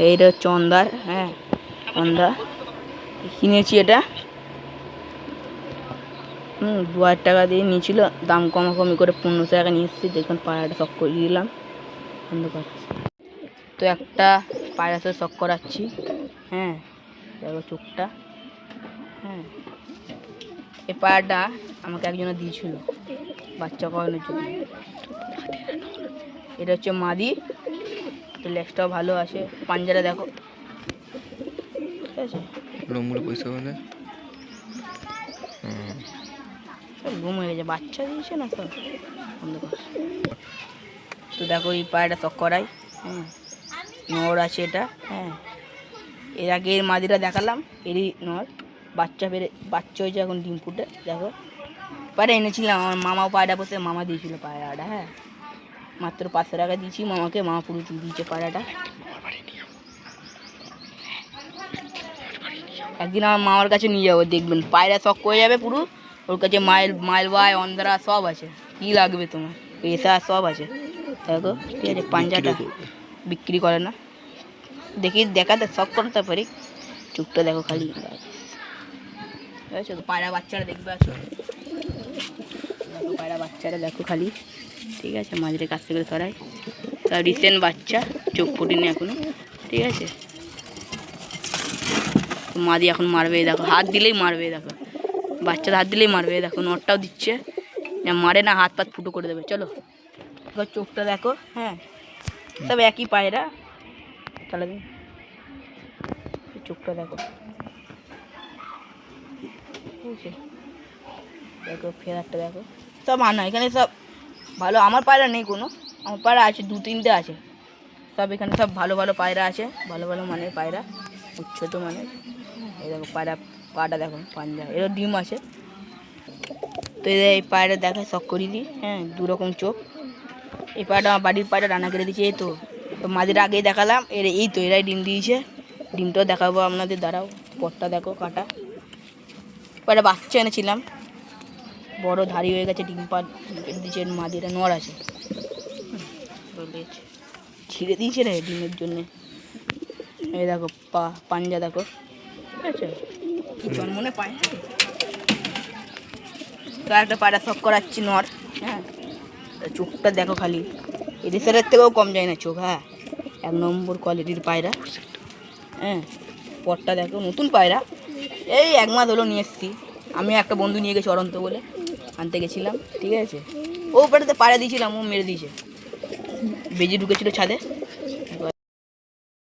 এইটা হচ্ছে অন্ধার। হ্যাঁ অন্ধা কিনেছি এটা 2000 টাকা দিয়ে নিয়েছিল, দাম কমাকমি করে 1500 টাকা নিয়ে এসেছি। দেখুন পায়রাটা শখ করে দিলাম অন্ধকার। তো একটা পায়রা সাথে শখ করাচ্ছি। হ্যাঁ দেখো চোখটা। হ্যাঁ এই পায়রাটা আমাকে একজনে দিয়েছিল বাচ্চা করানোর জন্য। এটা হচ্ছে মাদি, লেজটাও ভালো আছে, পাঞ্জাটা দেখো ঠিক আছে। পয়সা বলে ঘুম হয়ে গেছে, বাচ্চা দিয়েছে না সব অন্ধকার। তো দেখো এই পায়রাটা শখ করাই। হ্যাঁ নর আছে এটা। হ্যাঁ এর আগে এর মাদিটা দেখালাম, এরই নর বাচ্চা বাচ্চা হয়েছে এখন ডিম ফুটে। দেখো পায়রা এনেছিলাম, আমার মামাও পায়রা বসে মামা দিয়েছিল পায়রাটা। হ্যাঁ মাত্র 500 টাকা দিয়েছি মামাকে, মামা পুরো দিয়েছে পায়রাটা। একদিন আমার মামার কাছে নিয়ে যাবো, দেখবেন পায়রা শখ করে যাবে পুরো। ওর কাছে মাইলবাই অন্ধ্রা সব আছে, কী লাগবে তোমার, পেশা সব আছে। দেখো ঠিক আছে, পাঞ্জাটা বিক্রি করে না, দেখাতে শখ করতে পারি। চুপটা দেখো খালি, ঠিক আছে। তো পায়রা বাচ্চারা দেখবে আসো, দেখো পায়রা বাচ্চারা দেখো খালি, ঠিক আছে। মাঝের কাছ থেকে সরাই, তার রিসেন্ট বাচ্চা, চোখ ফুটিনি এখনো, ঠিক আছে। মাদি এখন মারবে, দেখো হাত দিলেই মারবে, দেখো বাচ্চাদের হাত দিলেই মারবে। দেখো নটটাও দিচ্ছে, মারে না, হাত পাত ফুটো করে দেবে। চলো চোখটা দেখো। হ্যাঁ সব একই পায়রা, তাহলে চোখটা দেখো, বুঝছে। দেখো ফেরারটা দেখো, সব আনা এখানে সব ভালো। আমার পায়রা নেই কোনো, আমার পায়রা আছে 2-3টে আছে সব এখানে, সব ভালো ভালো পায়রা আছে, ভালো ভালো মানের পায়রা, ছোটো মানের। এই দেখো পায়রা পাটা দেখো, পাঞ্জা, এরও ডিম আছে। তো এই পায়রা দেখায় শখ করিয়ে দিই। হ্যাঁ 2 রকম চোখ। এই পায়রাটা আমার বাড়ির পায়রা রান্না করে দিয়েছে। এই তো মাঝের আগেই দেখালাম, এই তো এরাই ডিম দিয়েছে, ডিমটাও দেখাবো আপনাদের, দাঁড়াও। পটটা দেখো কাটা, পায়রা বাচ্চা এনেছিলাম, বড় ধারি হয়ে গেছে, ডিম পা দিয়েছে। মাদিরা নর আছে, ছিঁড়ে দিয়েছে রে ডিমের জন্যে। এই দেখো পাঞ্জা দেখো, ঠিক আছে। কি জন্মনে পায় তো একটা পায়রা শখ করাচ্ছি নর। হ্যাঁ চোখটা দেখো খালি, এদেশের থেকেও কম যায় না চোখ। হ্যাঁ 1 নম্বর কোয়ালিটির পায়রা। হ্যাঁ পটটা দেখো, নতুন পায়রা, এই 1 মাস হলো নিয়ে এসেছি আমি। একটা বন্ধু নিয়ে গেছে অরন্ত বলে, আনতে গেছিলাম, ঠিক আছে। ও পাড়াতে পায়রা দিয়েছিলাম, ও মেরে দিয়েছে, বেজি ঢুকেছিল ছাদে।